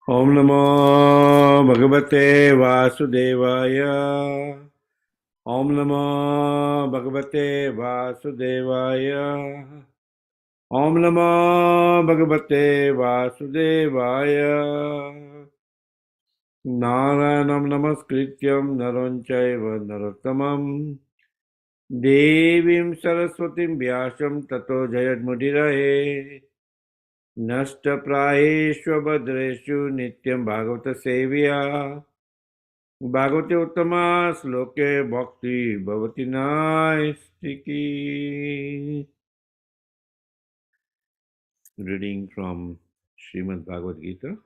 Om Namo Bhagavate Vasudevaya. Om Namo Bhagavate Vasudevaya. Om Namo Bhagavate Vasudevaya. Narayanam Namaskrityam Naranchaiva Narottamam Devim Saraswatim Vyasam Tato Jayadmudirahe Nashtaprayeshvabhadreshu Nityam Bhagavata Sevya Bhagavate Uttama Sloke Bhakti Bhavati Naistiki. Reading from Srimad Bhagavad Gita,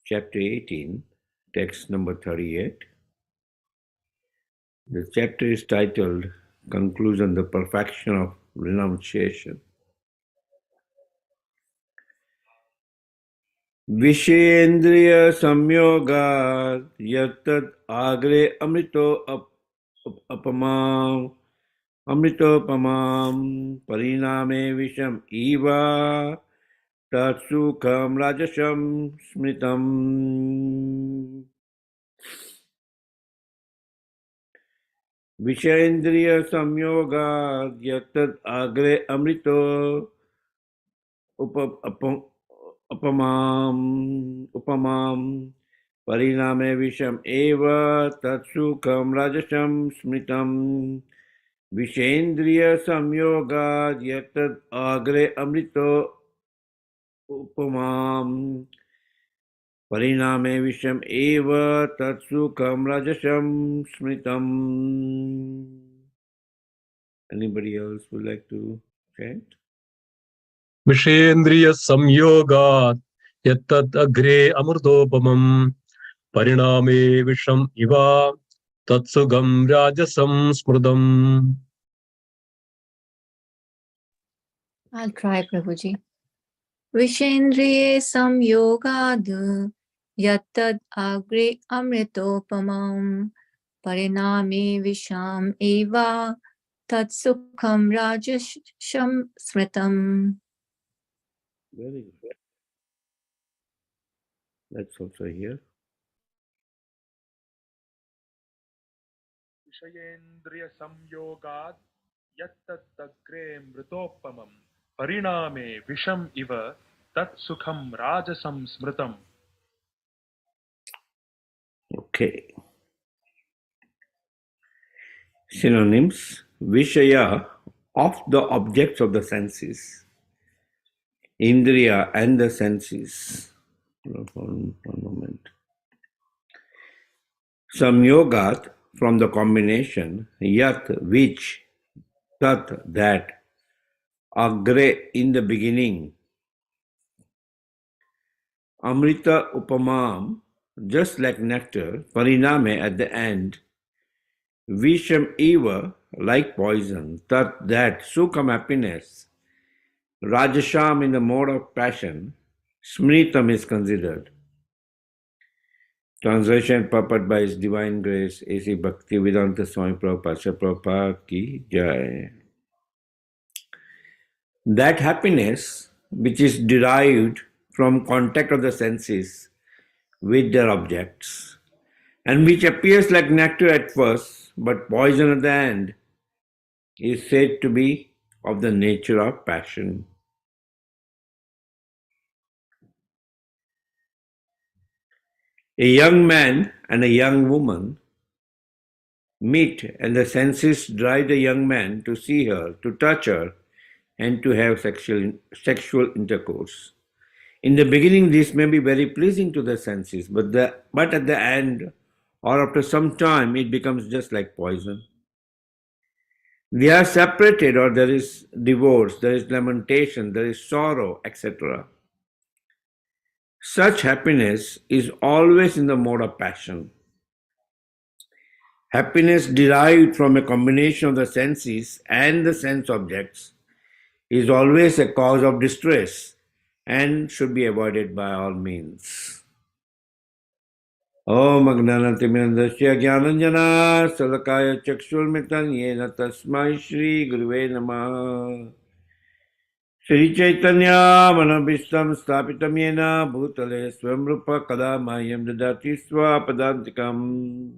chapter 18, text number 38. The chapter is titled Conclusion, the Perfection of Renunciation. Vishendriya samyoga yatat agre amrito apamam amritopamam pariname visham eva tatsukam rajasham smritam. Vishendriya samyoga yatat agre amrito upamam pariname visham eva tatsukam rajasham smritam. Vishendriya samyoga yatat agre amrito upamam pariname visham eva tatsukam rajasham smritam. Anybody else would like to chant? Vishendriya samyogat yattat agre amurdopamam pariname visham iva tatsugam rajasam smrudam. I'll try, Prabhuji. Vishendriye samyogad yattad agre amritopamam pariname visham eva tatsukham rajasham smritam. Very good. Let's also hear. Vishendriya samyogad yattadagre mritopamam pariname visham iva tat sukham rajasam smritam. Okay. Synonyms: Vishaya, of the objects of the senses. Indriya, and the senses. One moment. Samyogat, from the combination. Yat, which. Tat, that. Agre, in the beginning. Amrita upamam, just like nectar. Pariname, at the end. Visham eva, like poison. Tat, that. Sukham, happiness. Rajasham, in the mode of passion. Smritam is considered. Translation purport by His Divine Grace A.C. Bhaktivedanta Swami Prabhupada Prabhupada ki jai. That happiness which is derived from contact of the senses with their objects and which appears like nectar at first but poison at the end is said to be of the nature of passion. A young man and a young woman meet, and the senses drive the young man to see her, to touch her, and to have sexual intercourse. In the beginning, this may be very pleasing to the senses, but at the end, or after some time, it becomes just like poison. They are separated, or there is divorce, there is lamentation, there is sorrow, etc. Such happiness is always in the mode of passion. Happiness derived from a combination of the senses and the sense objects is always a cause of distress and should be avoided by all means. Om Agnanatimirandasya Jnananjana Salakaya Chakshulmitan Yena Tasmai Shri Guruve Namah. Shri Chaitanya Manabhishtam Stapitam Yena Bhutale Swamrupa Kada Mayam Dadati Swapadantikam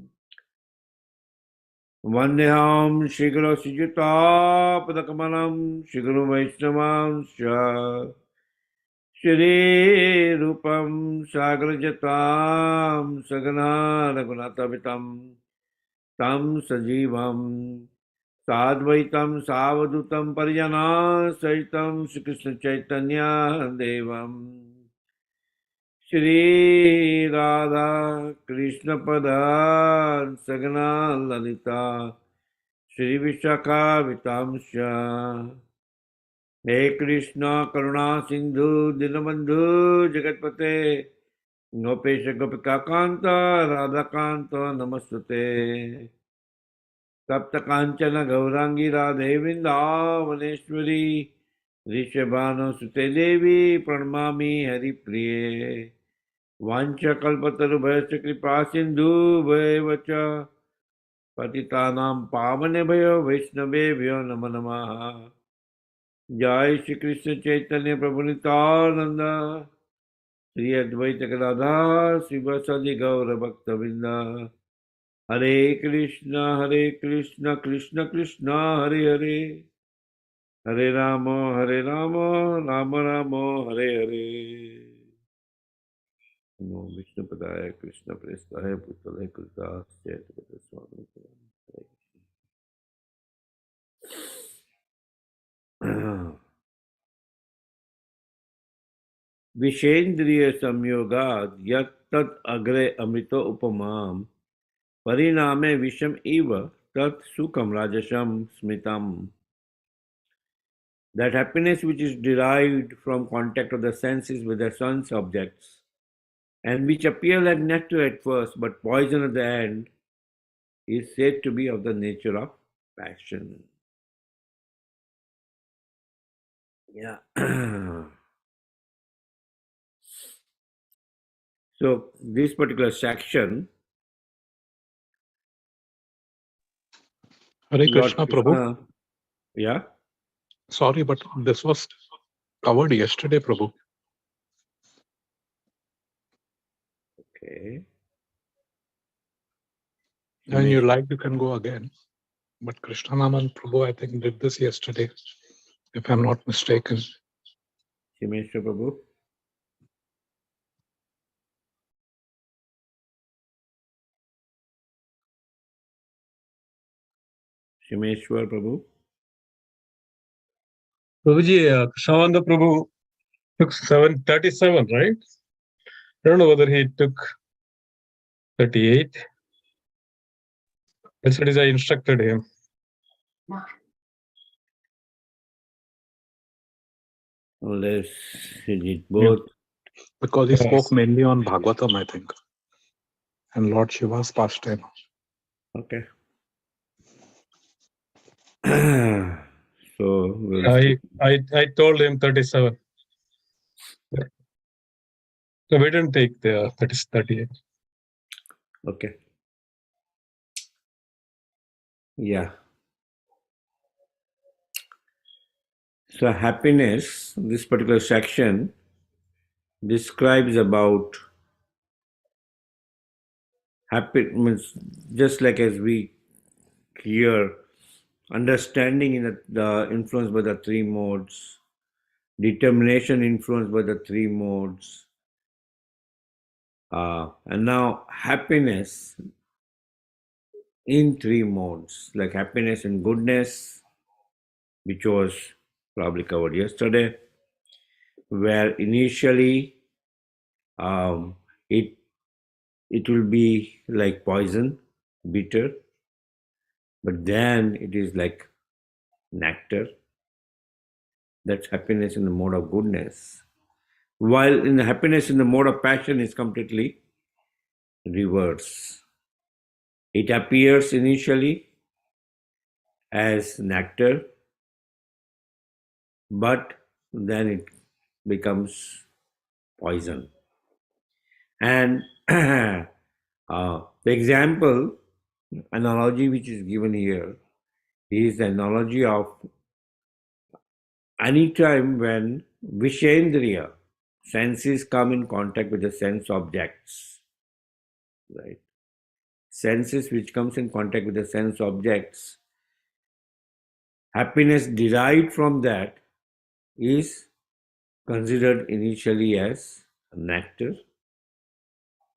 Vandeham Shigro Sijita Padakamalam Shigro Vaishnavam Sha Shri Rupam Sagrajatam Sagana Raghunatavitam Tam Sajivam Sadvaitam Savadutam Parijana Saitam Shri Krishna Chaitanya Devam Shri Radha Krishna Padan Sagana Lalita Shri Vishakha Vitamsha He Krishna Karuna Sindhu Dinabandhu Jagatpate Gopesha Gopika Kanta Radha Kanta Namastute Tapta Kanchana Gaurangi Radhe Vrindavaneshwari Rishabhano Sute Devi Pranamami Hari Priye Vancha Kalpataru Kripa Sindhu Vacha Patitanam Pavane Bhayo Vaishnave Vyo Nama Namaha Jai Shri Krishna Chaitanya Prabhu Nityananda Shri Advaita Gadadhar Srivasadi Gaura Bhakta Vrinda Hare Krishna Krishna Krishna Hare Hare Hare Rama Rama Rama Hare Hare Namo Vishnu Padaya Krishna Prestaya Bhutale Krita Chaitanya Swami Vishendriya Samyogad Yat Tat Agre Amrito Upamam Pariname Visham Eva Tat Sukham Rajasham Smitam. That happiness which is derived from contact of the senses with their sense objects and which appear like nectar at first but poison at the end is said to be of the nature of passion. Yeah. So this particular section, Hare Lord Krishna, Krishna, Prabhu. yeah. Sorry, but this was covered yesterday, Prabhu. Okay. And you like, you can go again. But Krishnanaman Prabhu, I think, did this yesterday, if I'm not mistaken. Shimeshwar Prabhu. Shimeshwar Prabhu. Prabhuji, Krishnavanda Prabhu took 737, right? I don't know whether he took 38. That's what I instructed him. Unless he did both. Because he Yes. spoke mainly on Bhagavatam, I think. And Lord Shiva's pastime. Okay. So we'll I told him 37. So we didn't take the 38. okay. Yeah. So happiness, this particular section describes about happy means just like as we hear understanding in the influenced by the three modes, determination influenced by the three modes, and now happiness in three modes, like happiness and goodness, which was probably covered yesterday, where initially it will be like poison, bitter, but then it is like nectar. That's happiness in the mode of goodness. While in the happiness in the mode of passion is completely reverse. It appears initially as nectar, but then it becomes poison. And the example, analogy which is given here is the analogy of anytime when Vishendriya, senses come in contact with the sense objects, right? Senses which comes in contact with the sense objects, happiness derived from that is considered initially as nectar,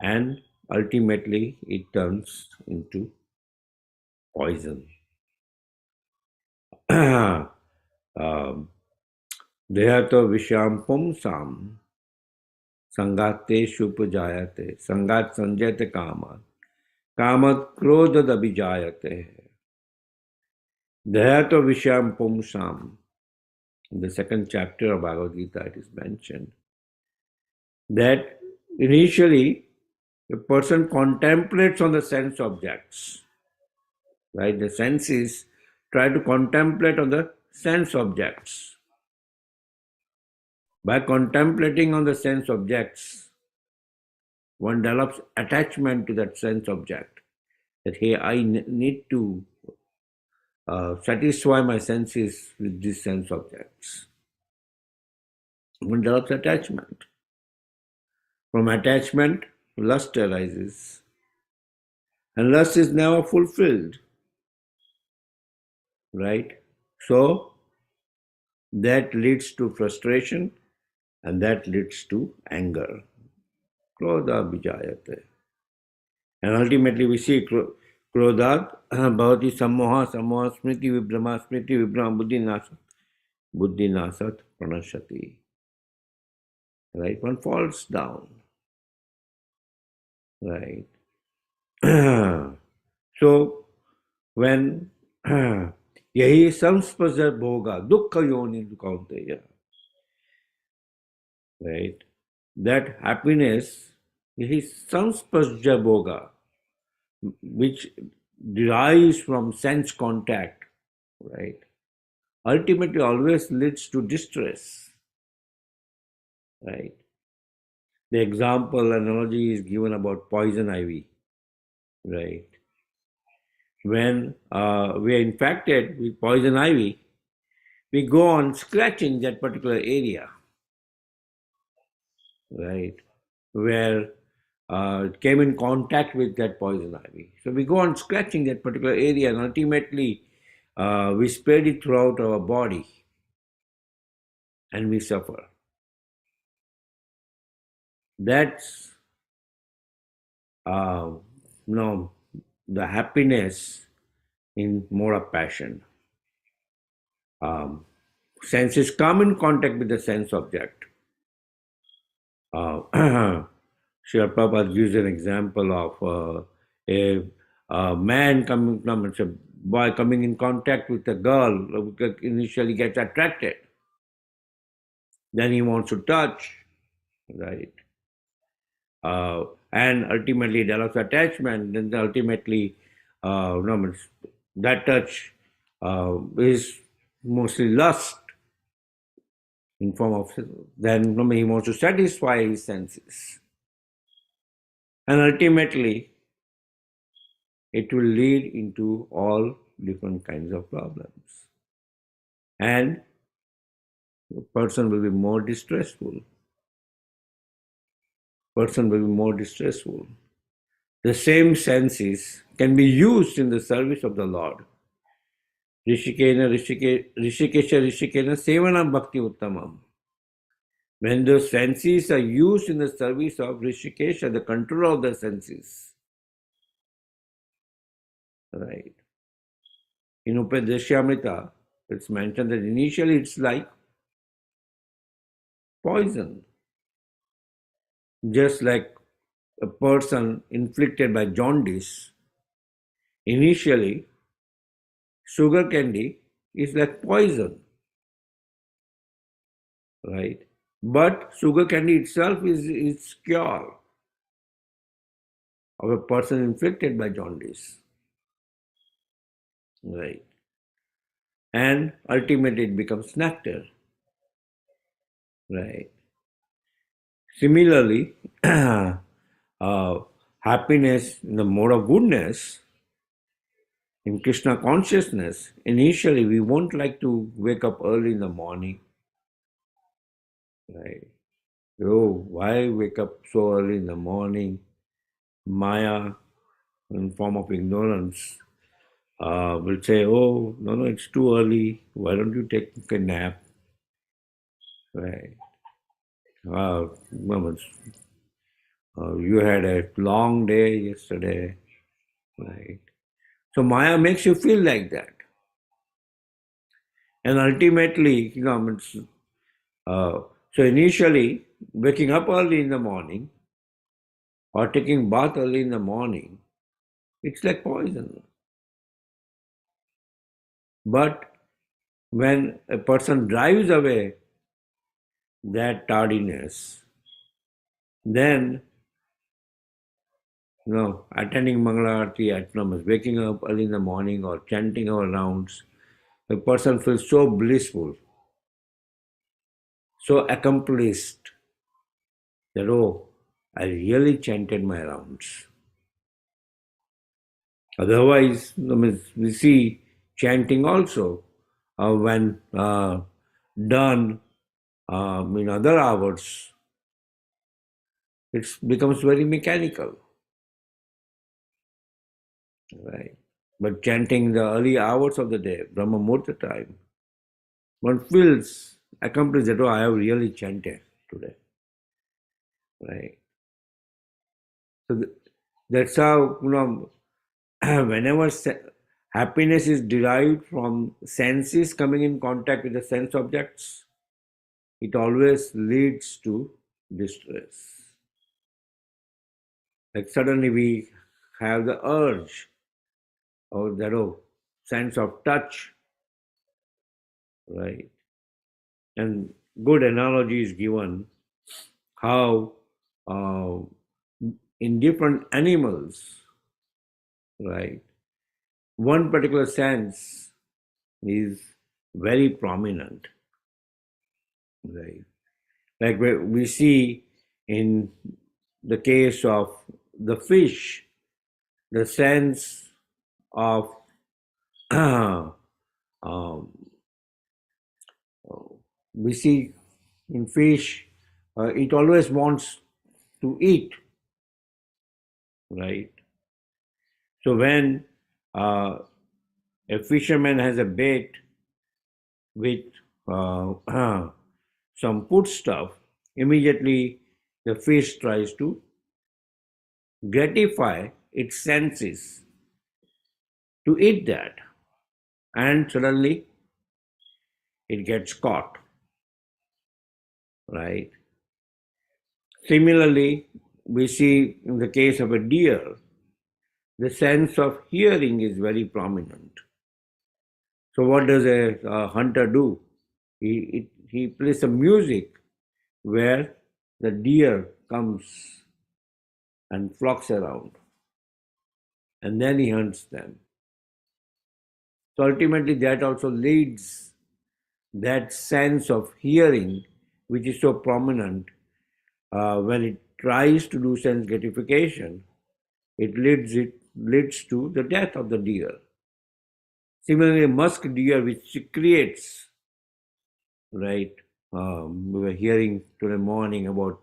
and ultimately it turns into poison. देहतो विषाम पुंसाम संगाते शुपजायते संगात संजयते Kamat Kamat क्रोधद अभिजायते देहतो विषाम पुंसाम. In the second chapter of Bhagavad Gita, it is mentioned that initially the person contemplates on the sense objects, right? The senses try to contemplate on the sense objects. By contemplating on the sense objects, one develops attachment to that sense object. That, hey, I need to satisfy my senses with these sense objects. One develops attachment. From attachment, lust arises. And lust is never fulfilled. Right? So, that leads to frustration and that leads to anger. Krodha bijayate. And ultimately we see Krodhat bhavati sammoha sammoha smriti vibrama buddhi nasat pranashati. Right? One falls down. Right? So, when yahi samspasya bhoga dukkha yoni kaunteya, right? That happiness is samspasya bhoga, which derives from sense contact, right? Ultimately always leads to distress, right? The example analogy is given about poison ivy, right? When we are infected with poison ivy, we go on scratching that particular area, right? Where it came in contact with that poison ivy. So we go on scratching that particular area and ultimately we spread it throughout our body and we suffer. That's the happiness in mode of passion. Senses come in contact with the sense object. Srila Prabhupada gives an example of a man a boy coming in contact with a girl, initially gets attracted. Then he wants to touch, right? And ultimately develops attachment. Then ultimately, that touch is mostly lust in form of. Then he wants to satisfy his senses, and ultimately, it will lead into all different kinds of problems, and the person will be more distressful. The same senses can be used in the service of the Lord. Rishikena sevanam bhakti uttamam. When the senses are used in the service of Rishikesha, the control of the senses, right? In Upadeshyamrita, it's mentioned that initially it's like poison. Just like a person inflicted by jaundice, initially sugar candy is like poison, right? But sugar candy itself is cure of a person inflicted by jaundice, right? And ultimately it becomes nectar, right? Similarly, happiness in the mode of goodness, in Krishna consciousness, initially we won't like to wake up early in the morning right? Oh, why wake up so early in the morning? Maya, in form of ignorance, will say, "Oh, no, it's too early. Why don't you take a nap?" Right? No, you had a long day yesterday, right? So Maya makes you feel like that, and ultimately, so initially waking up early in the morning or taking bath early in the morning, it's like poison. But when a person drives away that tardiness, then attending Mangalarti at Namas, waking up early in the morning or chanting our rounds, a person feels so blissful, so accomplished that, oh, I really chanted my rounds. Otherwise, we see chanting also when done in other hours, it becomes very mechanical, right? But chanting the early hours of the day, Brahma Muhurta time, one feels accomplished that, oh, I have really chanted today, right? So that's how, whenever happiness is derived from senses coming in contact with the sense objects, it always leads to distress. Like suddenly we have the urge or that, oh, sense of touch, right? And good analogy is given how in different animals, right, one particular sense is very prominent, right? Like we see in the case of the fish, the sense of um, we see in fish, it always wants to eat, right? So when a fisherman has a bait with some food stuff, immediately the fish tries to gratify its senses to eat that, and suddenly it gets caught, right? Similarly, we see in the case of a deer, the sense of hearing is very prominent. So what does a hunter do? He plays some music where the deer comes and flocks around, and then he hunts them. So ultimately that also leads that sense of hearing, which is so prominent, when it tries to do sense gratification, it leads to the death of the deer. Similarly, a musk deer which secretes, right? We were hearing today morning about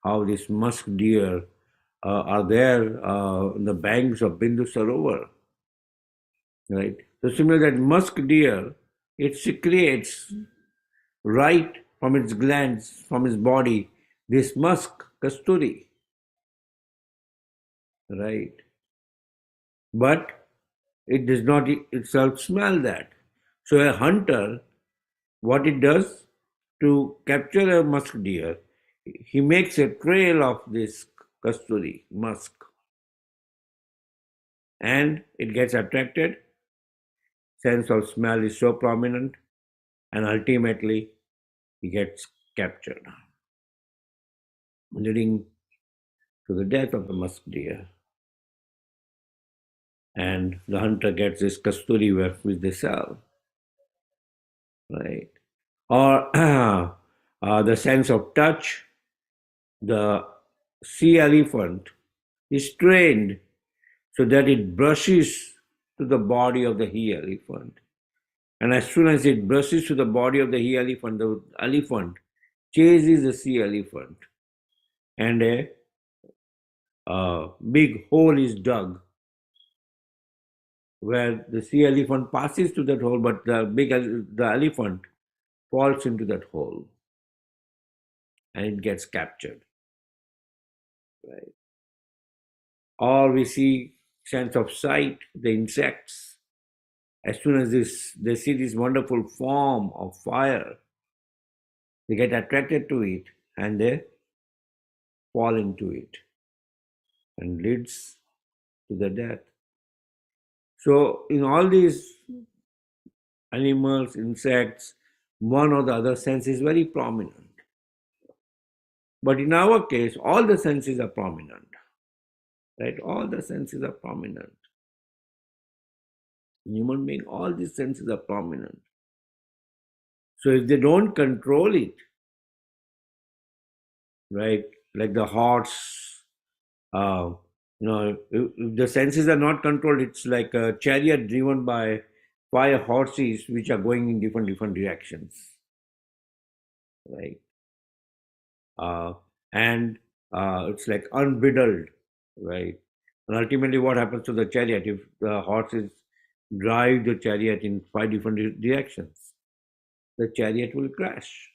how these musk deer are there on the banks of Bindu Sarovar, right? So similarly, that musk deer, it secretes right from its glands, from its body, this musk, kasturi, right? But it does not itself smell that. So a hunter, what it does to capture a musk deer, he makes a trail of this kasturi, musk, and it gets attracted. Sense of smell is so prominent, and ultimately he gets captured, leading to the death of the musk deer. And the hunter gets this kasturi which they sell, right? Or the sense of touch, the sea elephant is trained so that it brushes to the body of the he elephant. And as soon as it brushes to the body of the he elephant, the elephant chases a sea elephant, and a big hole is dug where the sea elephant passes to that hole, but the elephant falls into that hole and it gets captured. Right? Or we see sense of sight, the insects. As soon as they see this wonderful form of fire, they get attracted to it and they fall into it and leads to the death. So in all these animals, insects, one or the other sense is very prominent. But in our case, all the senses are prominent. Right? All the senses are prominent. In human being, all these senses are prominent. So if they don't control it, right, like the horse, if the senses are not controlled, it's like a chariot driven by 5 horses which are going in different directions, right? And it's like unbridled, right? And ultimately, what happens to the chariot if the horses drive the chariot in 5 different directions? The chariot will crash.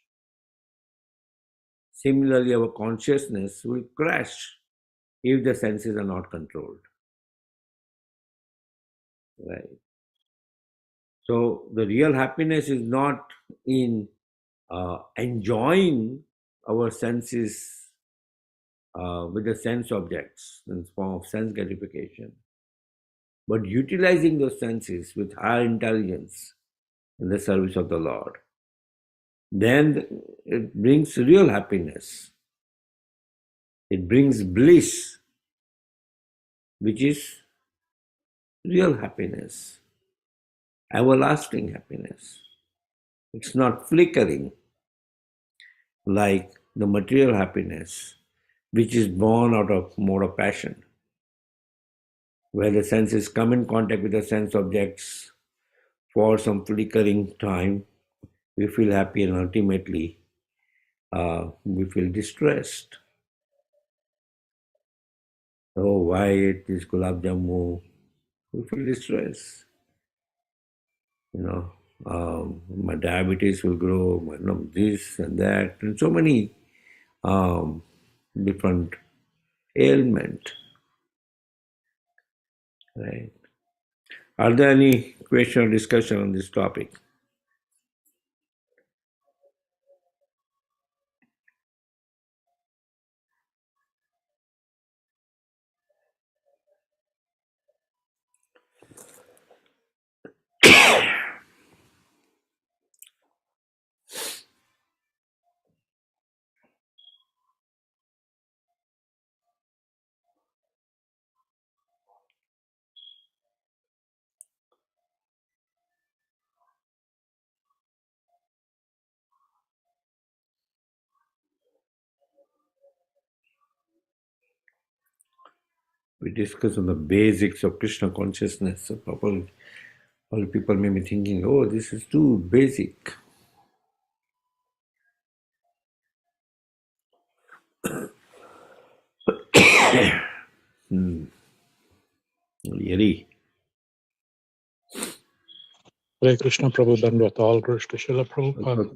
Similarly, our consciousness will crash if the senses are not controlled. Right. So the real happiness is not in enjoying our senses with the sense objects in the form of sense gratification, but utilizing those senses with higher intelligence in the service of the Lord. Then it brings real happiness. It brings bliss, which is real happiness, everlasting happiness. It's not flickering like the material happiness, which is born out of mode of passion, where the senses come in contact with the sense objects for some flickering time. We feel happy and ultimately we feel distressed. Oh, why it is gulab jamu? We feel distressed. My diabetes will grow, this and that, and so many different ailment. Right? Are there any question or discussion on this topic? We discuss on the basics of Krishna consciousness. So all people may be thinking, oh, this is too basic. Yeri. Hare Krishna Prabhu Dandvat, all glories to Srila Prabhupada.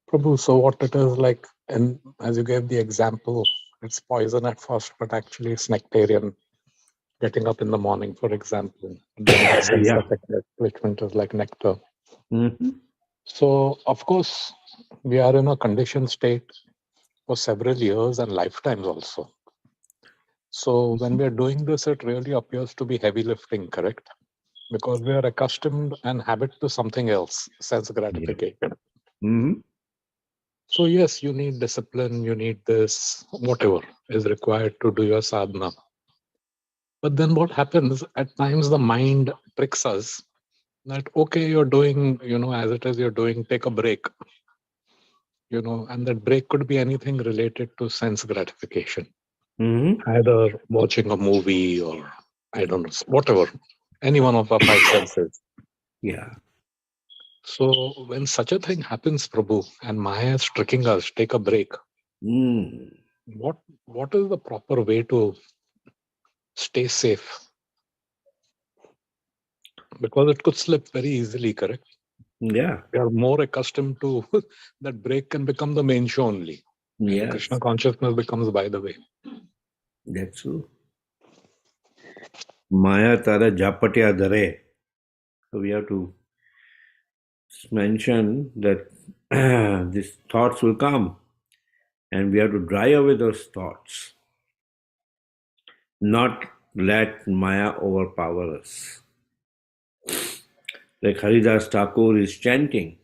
Prabhu, so what it is like, and as you gave the example, it's poison at first, but actually it's nectarian. Getting up in the morning, for example, then that sense of accomplishment is like nectar. Mm-hmm. So, of course, we are in a conditioned state for several years and lifetimes also. So, when we are doing this, it really appears to be heavy lifting, correct? Because we are accustomed and habit to something else, sense gratification. Yeah. Mm-hmm. So, yes, you need discipline, you need this, whatever is required to do your sadhana. But then what happens, at times the mind tricks us that, okay, you're doing, as it is, you're doing, take a break, and that break could be anything related to sense gratification. Mm-hmm. Either watching a movie or, I don't know, whatever, any one of our 5 senses. Yeah. So when such a thing happens, Prabhu, and Maya is tricking us, take a break. Mm. What is the proper way to stay safe? Because it could slip very easily, correct? Yeah, We are more accustomed to that break can become the main show only. And yes, Krishna consciousness becomes by the way. that's true. Maya Tara Japatya Dare. So we have to mention that these thoughts will come and we have to drive away those thoughts, not let Maya overpower us. Like Haridas Thakur is chanting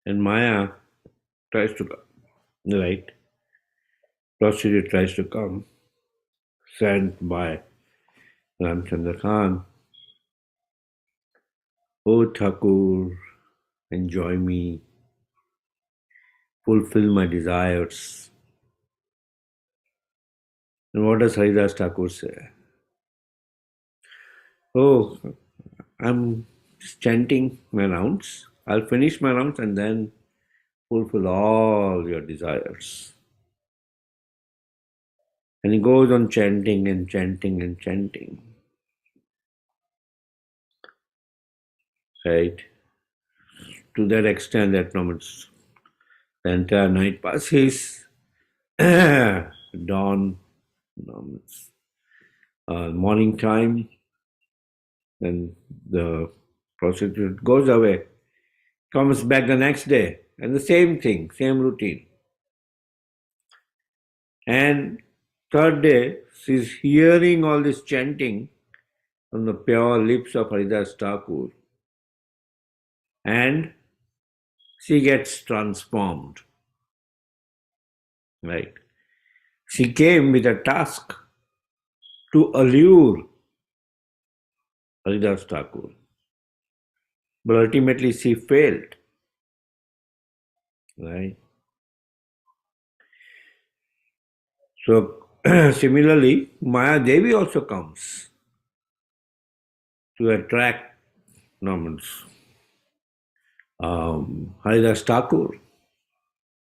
and Maya tries to come, right? Prostitute tries to come, sent by Ramchandra Khan. Oh Thakur, enjoy me, fulfill my desires. And what does Haridas Thakur say? Oh, I'm just chanting my rounds. I'll finish my rounds and then fulfill all your desires. And he goes on chanting and chanting and chanting. Right? To that extent that moments the entire night passes, dawn, moments, morning time, then the prostitute goes away, comes back the next day, and the same thing, same routine. And third day, she's hearing all this chanting from the pure lips of Haridas Thakur, and she gets transformed. Right? She came with a task to allure Haridas Thakur, but ultimately she failed. Right? So similarly, Maya Devi also comes to attract Normans. Haridas Thakur,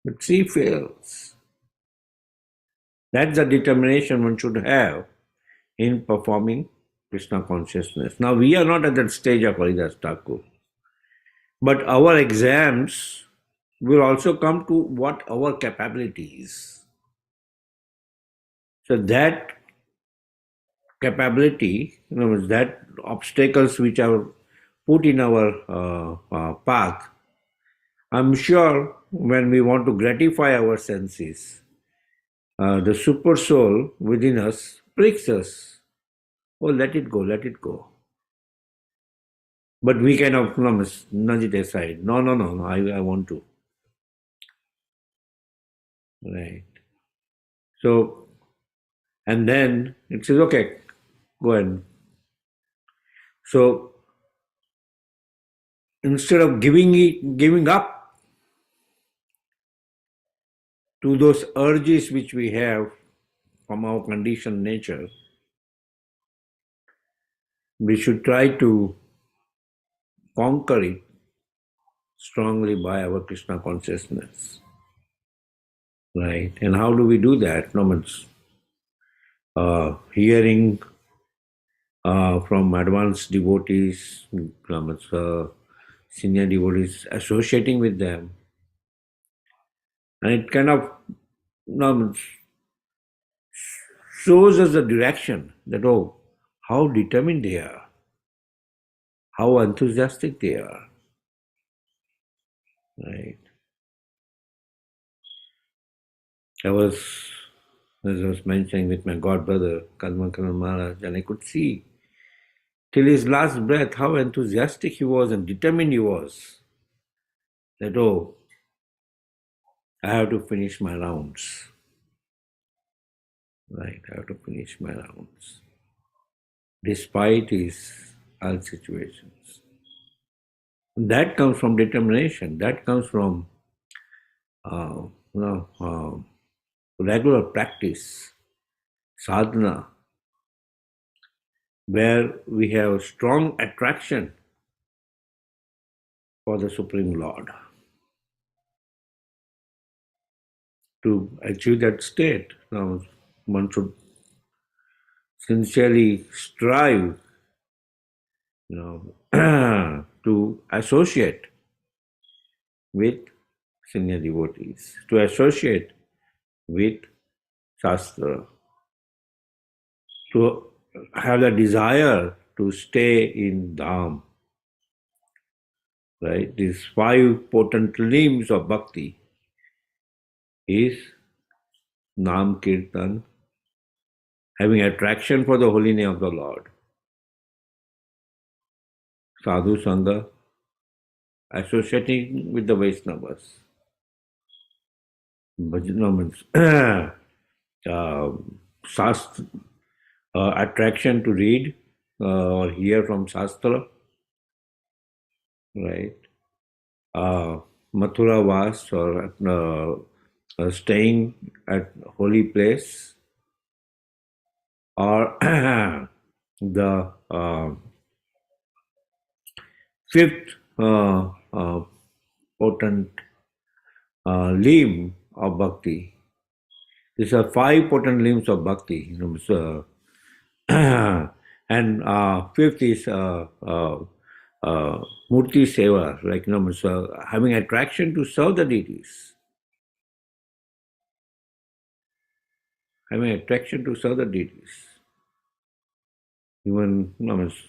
but she fails. That's the determination one should have in performing Krishna consciousness. Now we are not at that stage of Haridas Thakur, but our exams will also come to what our capability is. So that capability, that obstacles which are put in our path, I'm sure when we want to gratify our senses, the super soul within us pricks us. Oh, let it go, let it go. But we kind of nudge it aside. No, no, no, no, I want to. Right. So, and then it says, okay, go ahead. So, instead of giving up to those urges which we have from our conditioned nature, we should try to conquer it strongly by our Krishna consciousness. Right? And how do we do that? No, means, hearing from advanced devotees, senior devotees, associating with them. And it kind of shows us the direction that, oh, how determined they are, how enthusiastic they are. Right? As I was mentioning with my god brother, Kalmakaran Maharaj, and I could see till his last breath how enthusiastic he was and determined he was. That, oh, I have to finish my rounds. Right, I have to finish my rounds. Despite his health situations. That comes from determination. That comes from uh, you know, regular practice, sadhana, where we have strong attraction for the Supreme Lord. To achieve that state, now one should sincerely strive, to associate with senior devotees, to associate with Shastra, to have the desire to stay in Dham. Right? These 5 potent limbs of bhakti is Nam Kirtan, having attraction for the holy name of the Lord, Sadhu Sangha, associating with the Vaishnavas, Bhajana means Shastra, attraction to read or hear from Shastra, right? Mathura Vas or staying at holy place, or the 5th potent limb of bhakti. These are 5 potent limbs of bhakti. So, and 5th is murti seva, like so having attraction to serve the deities. Having attraction to serve the deities. Even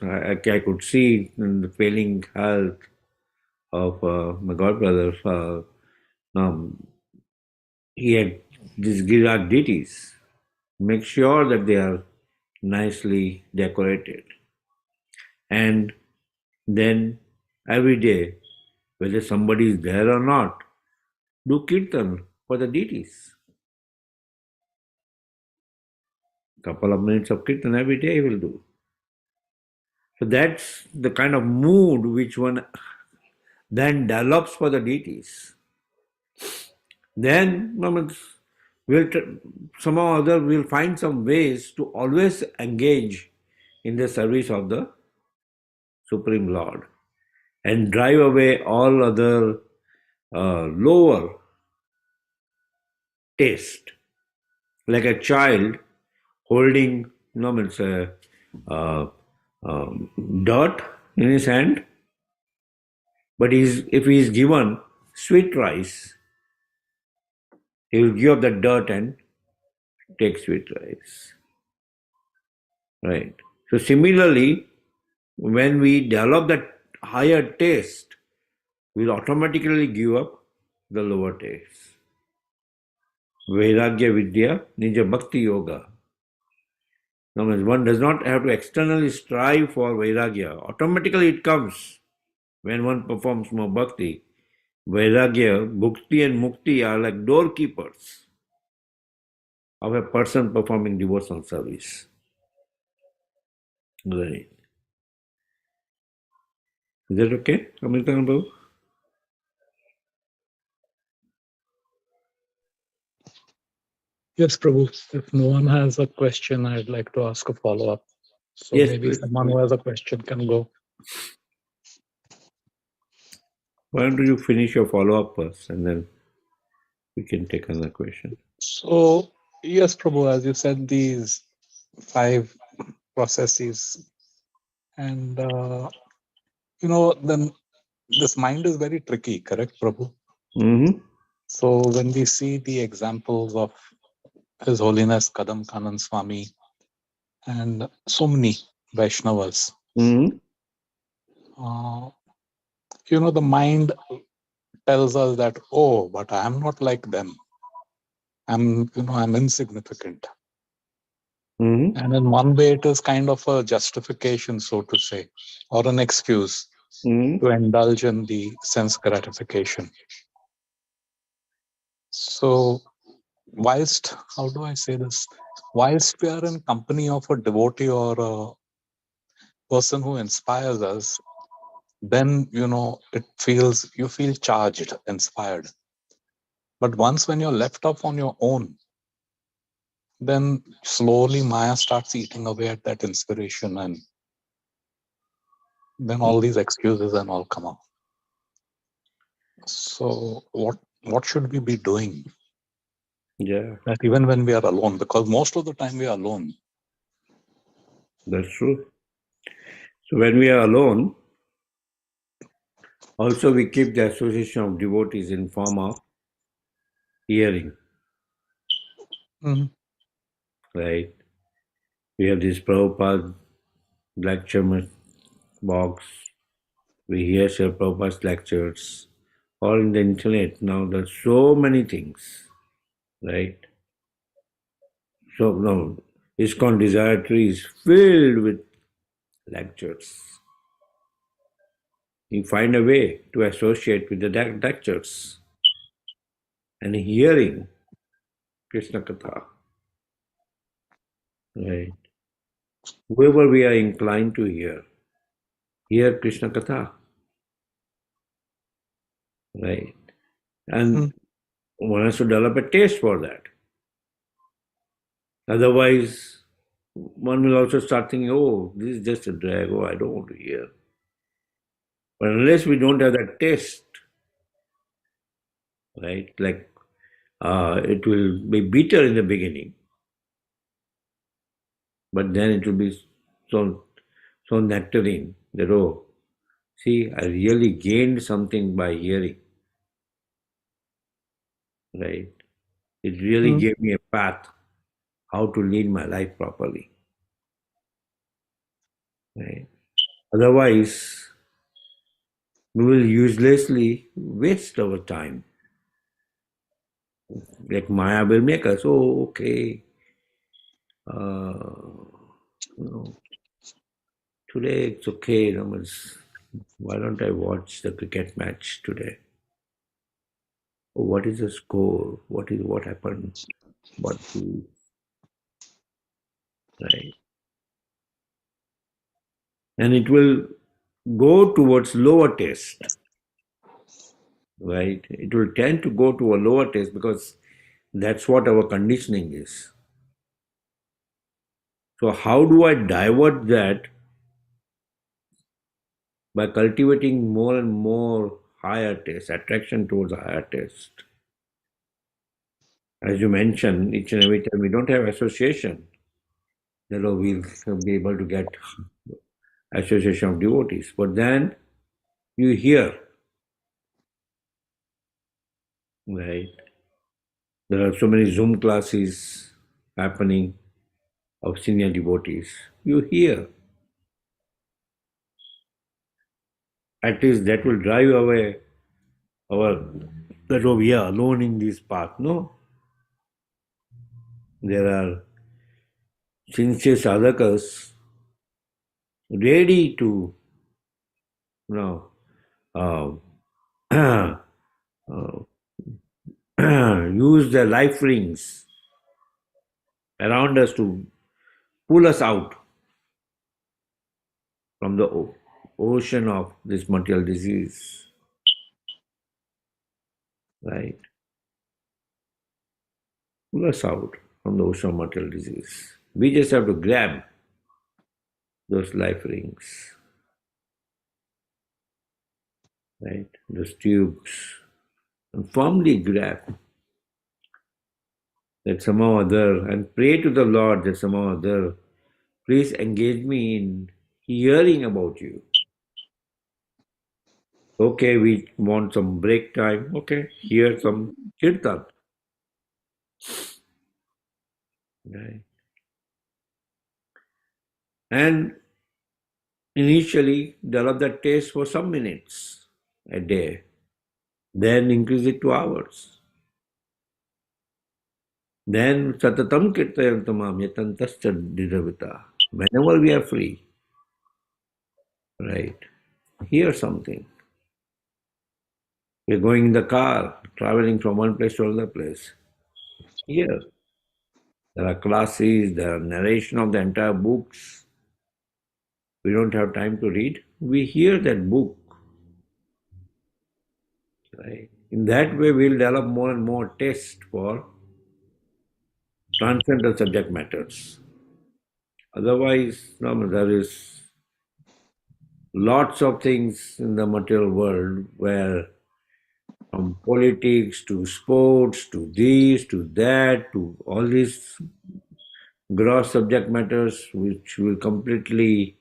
I could see in the failing health of my godbrother. He had these Girat deities. Make sure that they are nicely decorated. And then every day, whether somebody is there or not, do kirtan for the deities. Couple of minutes of kirtan every day he will do. So that's the kind of mood which one then develops for the deities. Then somehow or other we'll find some ways to always engage in the service of the Supreme Lord and drive away all other lower taste. Like a child holding dirt in his hand, but if he is given sweet rice, he will give up the dirt and take sweet rice. Right. So similarly, when we develop that higher taste, we'll automatically give up the lower taste. Vairagya Vidya, Nija Bhakti Yoga. Now, one does not have to externally strive for Vairagya. Automatically it comes when one performs more Bhakti. Vairagya, Bhukti and Mukti are like doorkeepers of a person performing devotional service. Right. Is that okay, Amritan Babu? Yes, Prabhu. If no one has a question, I'd like to ask a follow-up. So Yes, maybe please. someone who has a question can go. Why don't you finish your follow-up first and then we can take another question. So, yes, Prabhu, as you said, these 5 processes, and then this mind is very tricky, correct, Prabhu? Mm-hmm. So when we see the examples of His Holiness Kadam Kanan Swami and so many Vaishnavas, Mm-hmm. The mind tells us that, oh, but I am not like them. I'm insignificant. Mm-hmm. And in one way, it is kind of a justification, so to say, or an excuse to indulge in the sense gratification. So, how do I say this? Whilst we are in company of a devotee or a person who inspires us, then, you feel charged, inspired. But once when you're left off on your own, then slowly Maya starts eating away at that inspiration, and then all these excuses and all come up. So what should we be doing? Yeah, That even when we are alone, because most of the time we are alone. that's true. So when we are alone, also we keep the association of devotees in form of hearing, Mhm. right? We have this Prabhupada lecture box. We hear Srila Prabhupada's lectures, or in the internet. Now there's so many things, right? So now ISKCON Desire Tree is filled with lectures. You find a way to associate with the lectures and hearing Krishna Katha, right? Whoever we are inclined to hear Krishna Katha, right? And one has to develop a taste for that. Otherwise, one will also start thinking, oh, this is just a drag, oh, I don't want to hear. But unless we don't have that taste, right, like it will be bitter in the beginning, but then it will be so nectarine that, oh, see, I really gained something by hearing, right? It really gave me a path how to lead my life properly, right? Otherwise, we will uselessly waste our time. Like Maya will make us, oh, okay, you know, today it's okay, why don't I watch the cricket match today? Oh, what is the score? What happened? Right? And it will go towards lower taste, right? It will tend to go to a lower taste because that's what our conditioning is. So how do I divert that? By cultivating more and more higher taste, attraction towards a higher taste. As you mentioned, each and every time we don't have association, then we'll be able to get association of devotees. But then you hear, right? There are so many Zoom classes happening of senior devotees. You hear. At least that will drive away our that oh, we are alone in this path. No. There are sincere sadhakas ready to you know uh, use their life rings around us to pull us out from the ocean of this material disease, right? Pull us out from the ocean of material disease. We just have to grab those life rings, right? Those tubes, and firmly grab that somehow or other and pray to the Lord that somehow or other, please engage me in hearing about you. Okay, we want some break time. Okay, hear some kirtan. Right. And initially develop that taste for some minutes a day, then increase it to hours. Then satatam kirtayantamam yatantascha didavita. Whenever we are free, right, hear something. We're going in the car, traveling from one place to another place. Hear. There are classes, there are narration of the entire books. We don't have time to read. We hear that book. Right? In that way, we'll develop more and more taste for transcendental subject matters. Otherwise, no, there is lots of things in the material world where from politics to sports to this to that to all these gross subject matters which will completely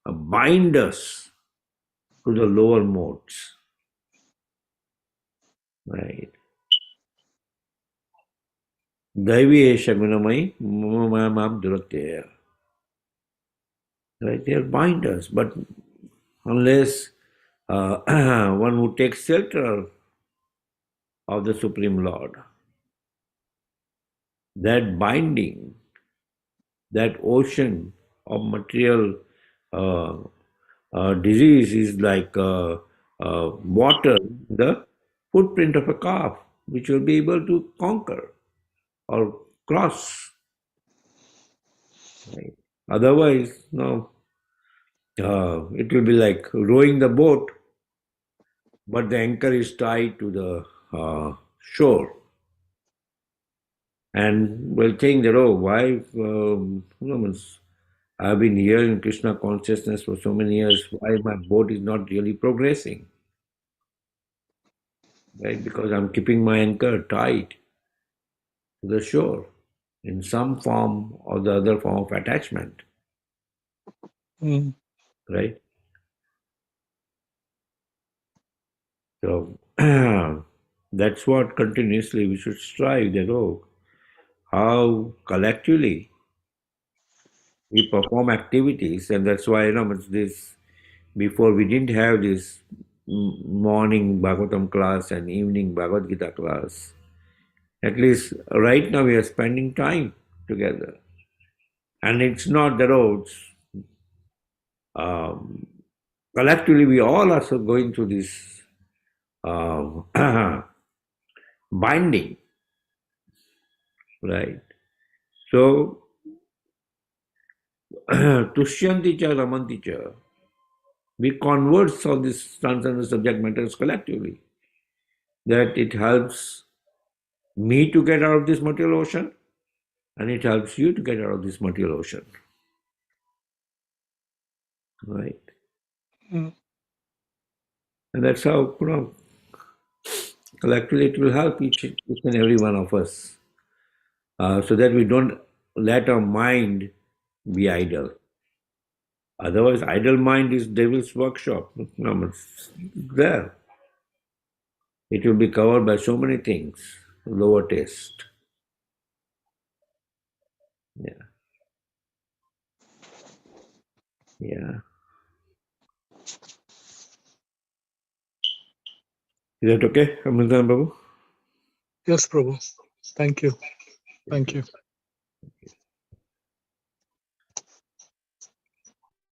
bind us to the lower modes. Right. Daivi esha gunamai mamam duratya. Right, they bind us, but unless one who takes shelter of the Supreme Lord, that binding, that ocean of material uh, disease is like water, the footprint of a calf, which will be able to conquer or cross. Right? Otherwise, no, it will be like rowing the boat, but the anchor is tied to the shore. And we'll think that, oh, why, I've been here in Krishna consciousness for so many years, why my boat is not really progressing? Right? Because I'm keeping my anchor tight to the shore in some form or the other form of attachment. Mm. Right? So that's what continuously we should strive that, oh, how collectively we perform activities, and that's why it's this. Before we didn't have this morning Bhagavatam class and evening Bhagavad Gita class. At least right now we are spending time together, and it's not the roads. Um, Collectively, we all are so going through this um, binding, right? So, Tushyanti cha ramanti cha. We converse on these transcendental subject matters collectively. That it helps me to get out of this material ocean, and it helps you to get out of this material ocean. Right? Mm. And that's how, collectively it will help each and every one of us so that we don't let our mind be idle. Otherwise, idle mind is devil's workshop. It's there. It will be covered by so many things, lower taste. Yeah. Yeah. Is that okay, Amritan Babu? Yes, Prabhu. Thank you. Thank you.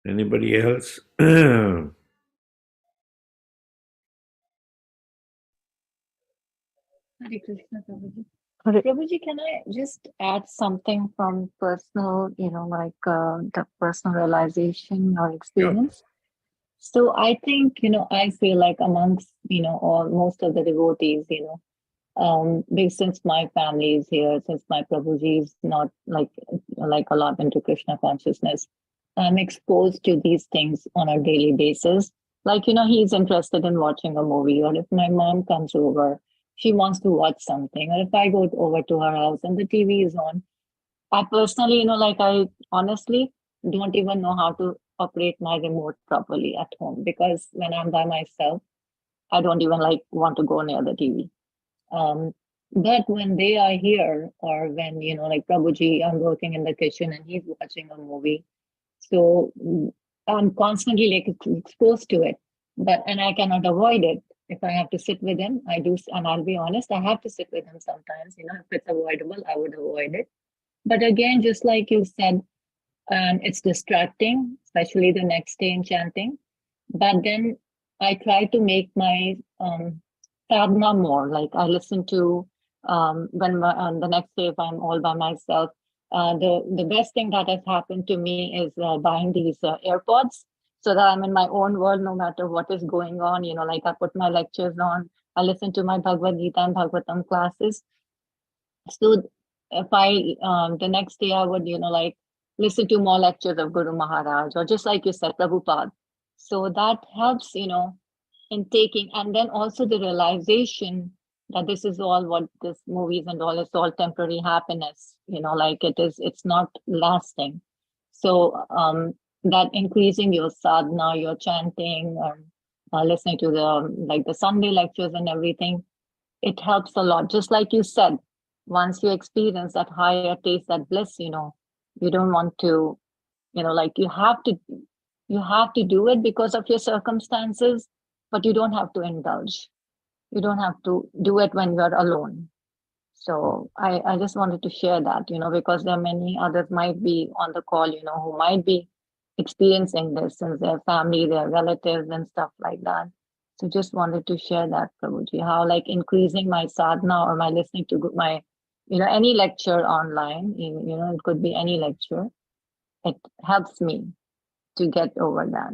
Anybody else? Hare Krishna, Prabhuji. Prabhuji, can I just add something from personal, the personal realization or experience? So I think, I feel like amongst, all most of the devotees, because since my family is here, since my Prabhuji is not like a lot into Krishna consciousness, I'm exposed to these things on a daily basis. Like, he's interested in watching a movie, or if my mom comes over, she wants to watch something, or if I go over to her house and the TV is on, I personally, I honestly don't even know how to operate my remote properly at home, because when I'm by myself, I don't even want to go near the TV. But when they are here, or when, like Prabhuji, I'm working in the kitchen and he's watching a movie, so I'm constantly exposed to it, and I cannot avoid it. If I have to sit with him, I do, and I'll be honest, I have to sit with him sometimes. If it's avoidable, I would avoid it. But again, just like you said, it's distracting, especially the next day in chanting. But then I try to make my sadhana more. Like I listen to the next day if I'm all by myself. The best thing that has happened to me is buying these AirPods, so that I'm in my own world no matter what is going on. Like I put my lectures on, I listen to my Bhagavad Gita and Bhagavatam classes. So if I the next day I would listen to more lectures of Guru Maharaj, or just like you said, Prabhupada. So that helps in taking, and then also the realization that this is all what this movies and all, it's all temporary happiness, like it's not lasting. So that increasing your sadhana, your chanting, or listening to the Sunday lectures and everything, it helps a lot. Just like you said, once you experience that higher taste, that bliss, you don't want to, like you have to do it because of your circumstances, but you don't have to indulge. You don't have to do it when you're alone. So I just wanted to share that, because there are many others might be on the call, who might be experiencing this in their family, their relatives and stuff like that. So just wanted to share that, Prabhuji, how like increasing my sadhana or my listening to my, any lecture online, it could be any lecture. It helps me to get over that.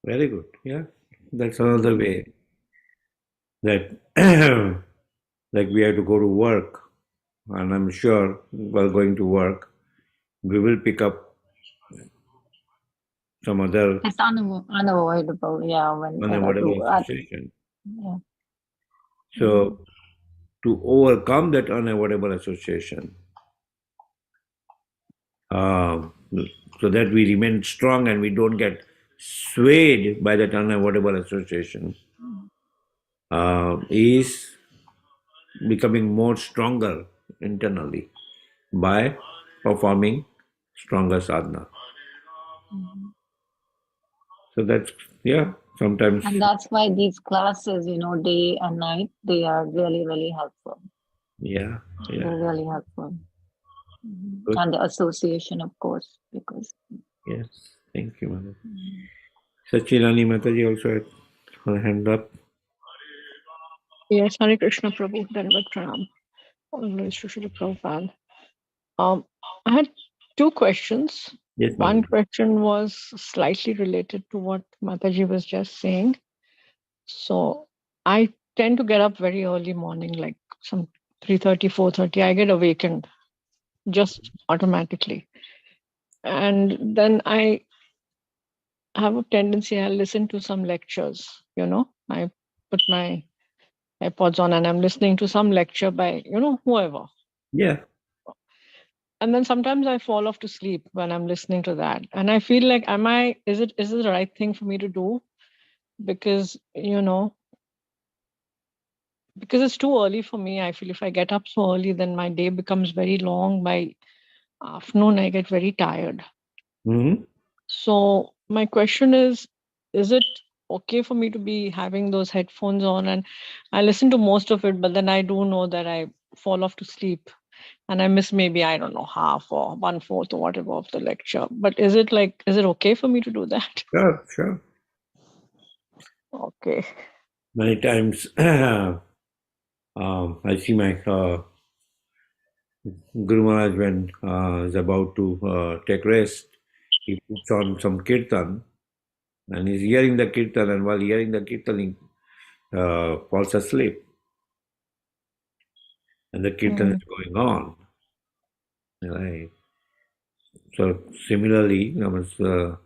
Very good. Yeah, that's another way that like we have to go to work, and I'm sure while going to work, we will pick up some other It's unavoidable, yeah. When unavoidable association. yeah. So to overcome that unavoidable association, so that we remain strong and we don't get swayed by that unavoidable association, is becoming more stronger internally by performing stronger sadhana. So that's, yeah, sometimes. And that's why these classes, day and night, they are really, really helpful. Yeah, yeah. They're really helpful. Good. And the association, of course, because. Yes, thank you, Mother. Sachirani Mataji also had her hand up. Yes, Hare Krishna Prabhu, Dandavat Pranam. Always to Srila Prabhupada. I had two questions. Yes, One Mataji. question was slightly related to what Mataji was just saying. So I tend to get up very early morning, like some 3:30, 4:30. I get awakened just automatically. And then I have a tendency, I listen to some lectures, I put my AirPods on and I'm listening to some lecture by, whoever. Yeah. And then sometimes I fall off to sleep when I'm listening to that. And I feel like, is it the right thing for me to do? Because, because it's too early for me. I feel if I get up so early, then my day becomes very long. By afternoon, I get very tired. Mm-hmm. So my question is it okay for me to be having those headphones on? And I listen to most of it, but then I do know that I fall off to sleep and I miss maybe, I don't know, half or 1/4 or whatever of the lecture. But is it okay for me to do that? Sure, sure. Okay. Many times I see my Guru Maharaj when is about to take rest, he puts on some kirtan and he's hearing the kirtan, and while hearing the kirtan, he falls asleep. And the kirtan is going on. Right. So similarly, if you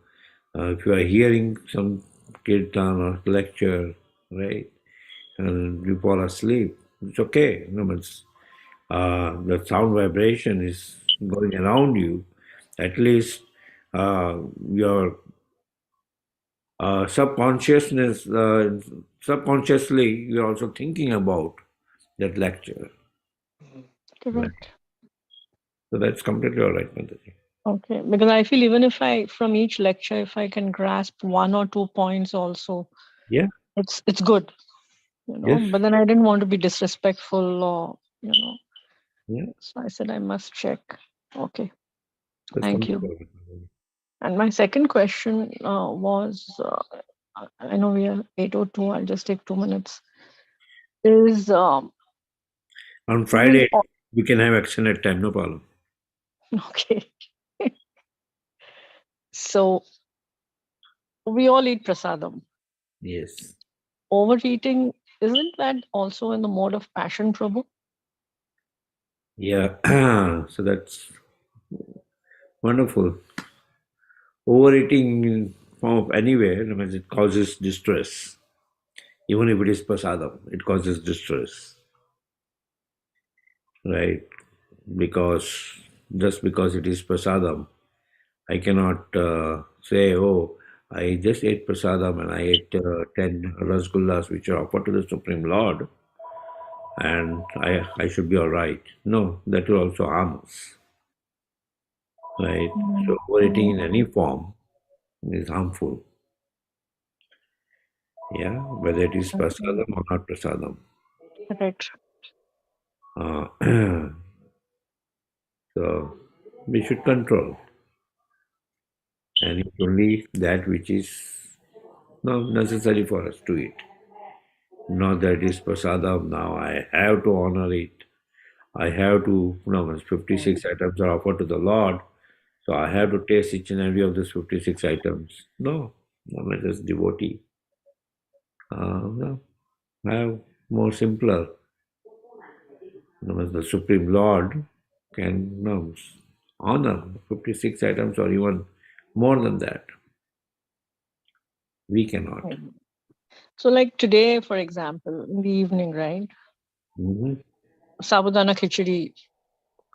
are hearing some kirtan or lecture, right, and you fall asleep, it's okay. The sound vibration is going around you. At least your subconsciously, you're also thinking about that lecture. Correct. Right. So that's completely all right, Mataji. Okay, because I feel even if from each lecture, if I can grasp 1 or 2 points also, Yeah. it's good, Yes. But then I didn't want to be disrespectful or, Yeah. So I said I must check. Okay, That's thank you. completely all right. And my second question was, I know we are 8:02. I'll just take 2 minutes. Is On Friday, we can have extended time, no problem. okay. So we all eat prasadam. Yes. Overeating, isn't that also in the mode of passion, Prabhu? Yeah. So that's wonderful. Overeating form of anywhere, it causes distress. Even if it is prasadam, it causes distress, right? Because just because it is prasadam, I cannot say, oh, I just ate prasadam and I ate 10 rasgullas which are offered to the Supreme Lord, and I should be all right. No, that will also harm us, right? So overeating in any form is harmful, yeah, whether it is prasadam or not prasadam. Correct. Uh, so we should control, and it's only that which is not necessary for us to eat. Not that it is prasadam, now I have to honor it. I have to, 56 items are offered to the Lord, so I have to taste each and every of these 56 items. No, I'm just devotee. No, have more simpler. The Supreme Lord can honor 56 items or even more than that. We cannot. So, like today, for example, in the evening, right? Mhm. Sabudana khichdi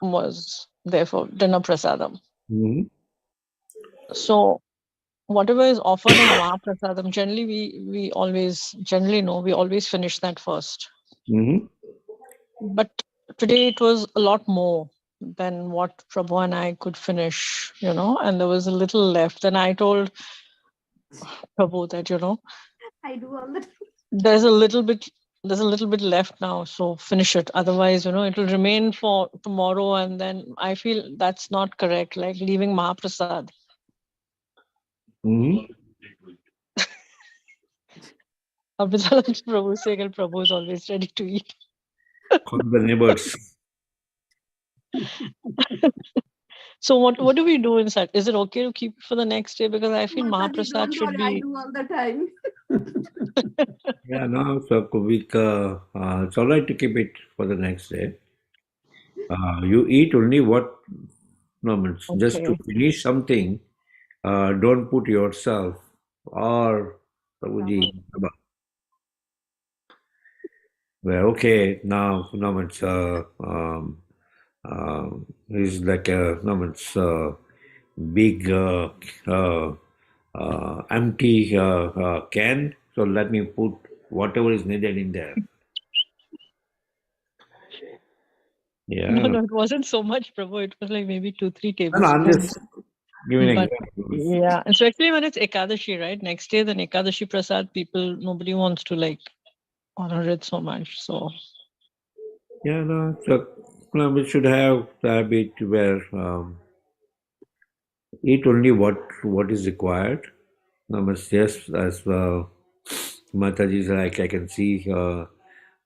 was there for dinner prasadam. Mhm. So, whatever is offered as Mahaprasadam, generally we always finish that first. Mhm. But today it was a lot more than what Prabhu and I could finish, and there was a little left. Then I told Prabhu that, I do all the time. there's a little bit left now, so finish it. Otherwise, it will remain for tomorrow, and then I feel that's not correct, like leaving Mahaprasad. Mhm. Prabhu saying, Prabhu is always ready to eat. Call the neighbors. So what do we do inside? Is it okay to keep it for the next day? Because I feel Mataji, Mahaprasad don't should worry, I be. do all the time. Yeah, no, so it's all right to keep it for the next day. You eat only what, it's just to Okay. finish something. Don't put yourself or Prabhuji, well, okay, now it's it's like a it's big empty can. So let me put whatever is needed in there. Yeah, No, it wasn't so much, Prabhu. It was like maybe 2-3 no, I'm tablespoons. just giving an But example. yeah, and especially when it's Ekadashi, right? Next day, then Ekadashi Prasad, nobody wants to like honor it so much. So Yeah, no, so we should have the habit where eat only what is required. Yes, as Mataji is like, I can see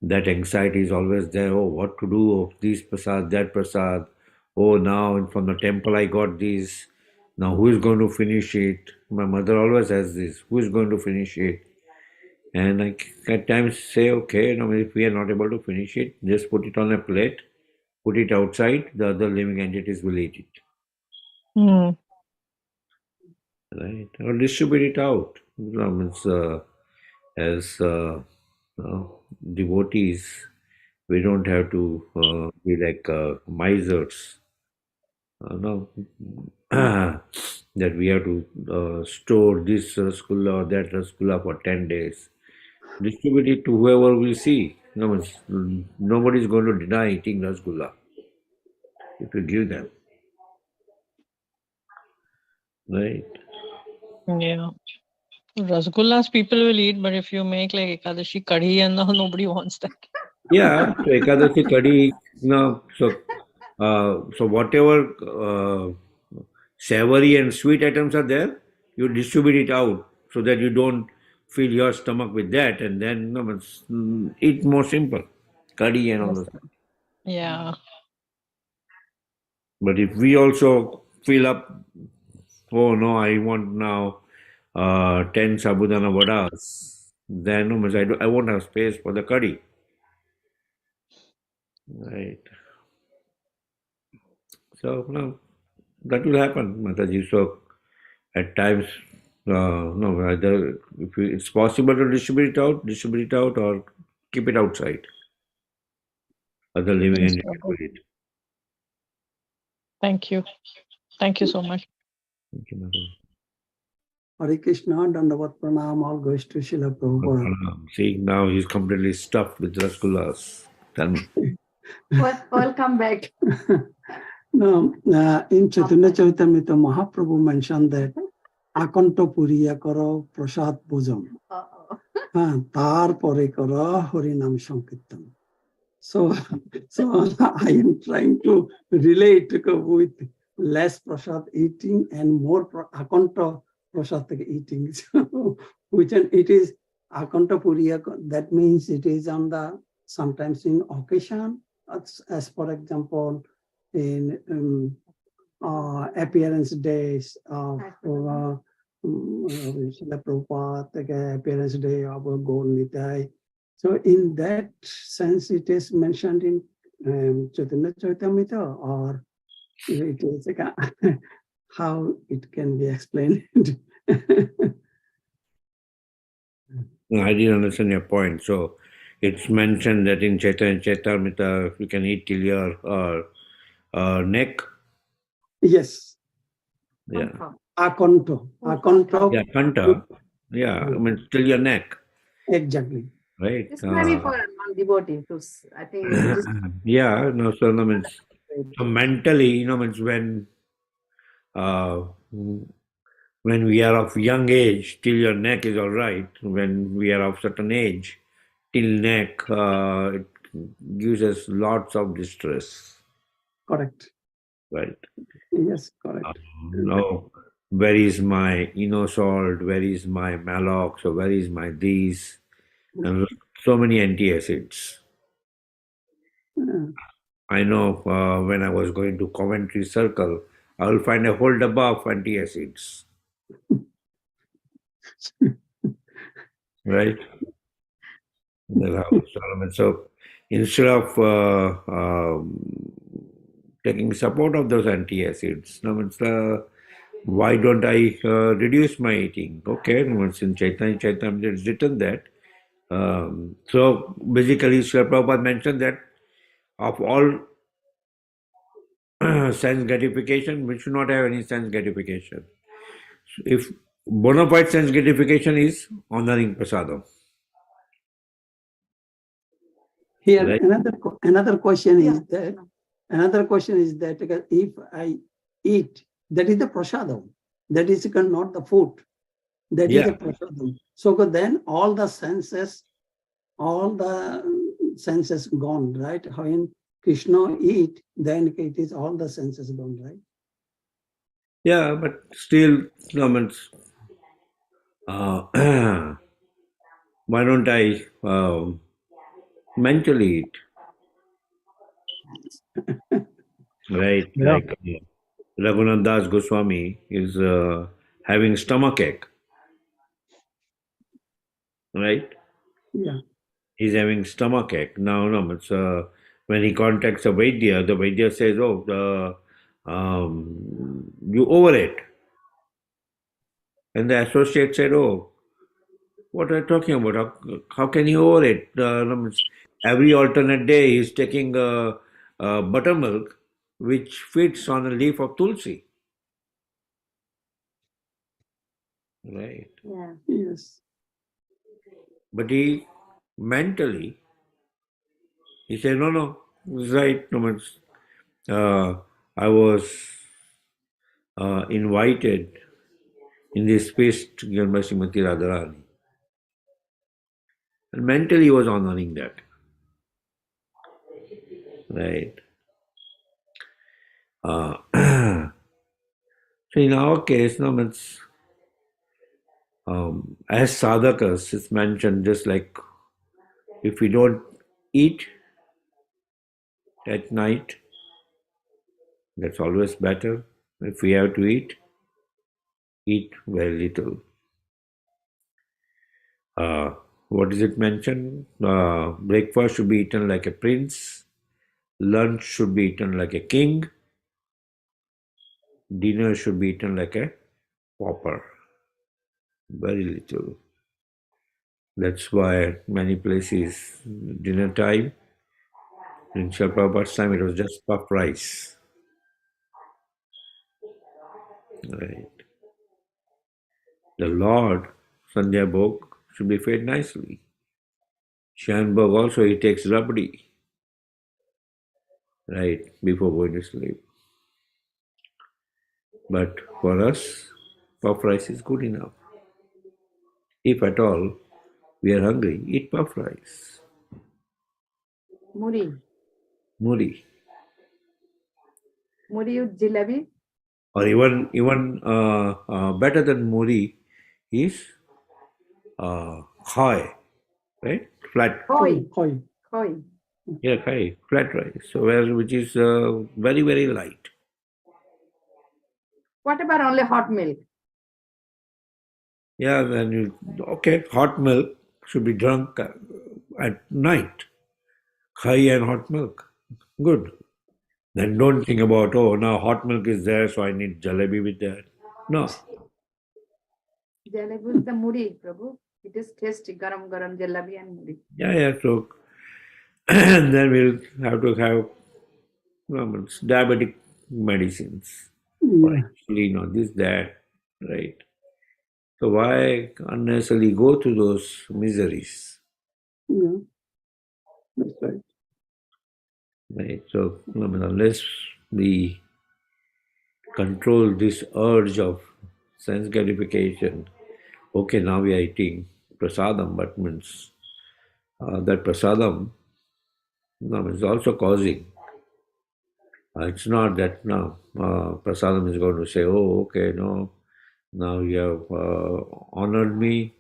that anxiety is always there. Oh, what to do? Oh, this prasad, that prasad. Oh, now from the temple I got this. Now who is going to finish it? My mother always has this. Who is going to finish it? And I at times say, okay, if we are not able to finish it, just put it on a plate, put it outside. The other living entities will eat it, right? Or distribute it out. As devotees, we don't have to be like misers. No, that we have to store this rasgulla or that rasgulla for 10 days. Distribute it to whoever we see. Nobody is going to deny eating rasgulla if you give them, right? yeah, Rasgullas people will eat, but if you make like Ekadashi kadhi and nobody wants that. Yeah, so Ekadashi Kadi, so whatever savory and sweet items are there, you distribute it out so that you don't fill your stomach with that, and then eat more simple, curry and all Yes. that. Yeah. But if we also fill up, oh no, I want now 10 sabudana vadas, then I won't have space for the curry, right? So no, that will happen, Mataji. So at times No, either if it's possible to distribute it out, or keep it outside. Other living Yes, entity Prabhu. will eat. Thank you. Thank you so much. Thank you, Mother. Hare Krishna, Dandavat Pranam, all goes to Srila Prabhupada. See, now he's completely stuffed with rasgullas. Tell me. All come back. Now, in Chaitanya Charitamrita, Mahaprabhu mentioned that Akanta Puriya karo prasad bhojam. Tar pore karo Harinam Sankirtan. So I am trying to relate with less prasad eating and more Akanta prasad eating. So, which it is Akanta Puriya, that means it is on the sometimes in occasion, as for example, in appearance days of Srila Prabhupada, appearance day of Gaur Nitai. So in that sense, it is mentioned in Chaitanya Charitamrita, or it is how it can be explained. No, I didn't understand your point. So it's mentioned that in Chaitanya Charitamrita you can eat till your neck. Yes, Yeah. Akonto. Yeah, kanta. Yeah, I mean till your neck, Exactly. right? This may be for non-devotee. I think just Yeah, no, so no means so mentally, means uh, when we are of young age, till your neck is all right. When we are of certain age, till neck, it gives us lots of distress, Correct. right? Yes, correct. No, where is my inosalt? Where is my malox? Or where is my these? And so many antacids. I know when I was going to Coventry Circle, I will find a whole dabba of antacids. Right? That's how Solomon. So instead of taking support of those antacids, why don't I reduce my eating? Okay, once in Chaitanya it's written that. So basically, Srila Prabhupada mentioned that of all sense gratification, we should not have any sense gratification. If bona fide sense gratification is honoring prasadam. Here, Right? another question is that if I eat, that is the prasadam. That is not the food. That is Yeah. the prasadam. So then all the senses gone, right? When Krishna eat, then it is all the senses gone, right? Yeah, but still, means, why don't I mentally eat? Right? Yeah. Like Raghunath Das Goswami is having stomachache. Right? Yeah. He's having stomachache. Now, no, it's, when he contacts a Vaidya, the Vaidya says, oh, you overate. And the associate said, oh, what are you talking about? How can you overate? No, every alternate day he's taking buttermilk, which fits on a leaf of tulsi. Right. yeah. Yes. But he mentally, he said, no, it's right. No, I was invited in this feast given by Srimati Radharani. And mentally he was honoring that. Right. So in our case, no, as sadhakas, it's mentioned just like if we don't eat at night, that's always better. If we have to eat very little. What is it mentioned? Breakfast should be eaten like a prince. Lunch should be eaten like a king. Dinner should be eaten like a pauper. Very little. That's why many places, dinner time, in Srila Prabhupada's time, it was just puff rice. Right. The Lord, Sandhya Bhog, should be fed nicely. Shan Bhog also, he takes rabdi, right, before going to sleep. But for us, puff rice is good enough. If at all we are hungry, eat puff rice. Muri. Muri. Muri with jalebi. Or even better than muri is khai, right? Flat. Koi. Koi. Koi. Yeah, khai, flat rice. So which is very, very light. What about only hot milk? Yeah, then okay, hot milk should be drunk at night. Khai and hot milk. Good. Then don't think about, oh, now hot milk is there, so I need jalebi with that. No. Jalebi with the muri, Prabhu. It is tasty. Garam garam jalebi and muri. Yeah, so and then we'll have to have diabetic medicines. Or Yeah. insulin or this, that, right? So why unnecessarily go through those miseries? Yeah. That's right. Right? So unless we control this urge of sense gratification, okay, now we are eating prasadam, but means that prasadam is also causing. It's not that now prasadam is going to say, oh, okay, no, now you have honored me,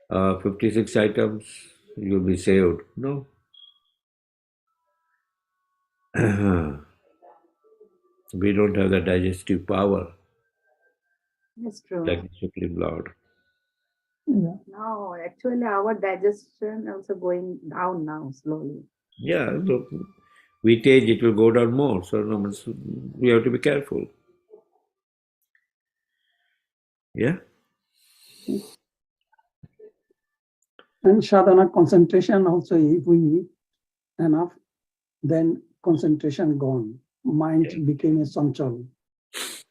56 items, you'll be saved. No. We don't have the digestive power That's true. like the Supreme Lord. Yeah. No, actually our digestion also going down now slowly. Yeah, so with age it will go down more. So we have to be careful. Yeah? And sadhana concentration also, if we eat enough, then concentration gone. Mind became a sanchal.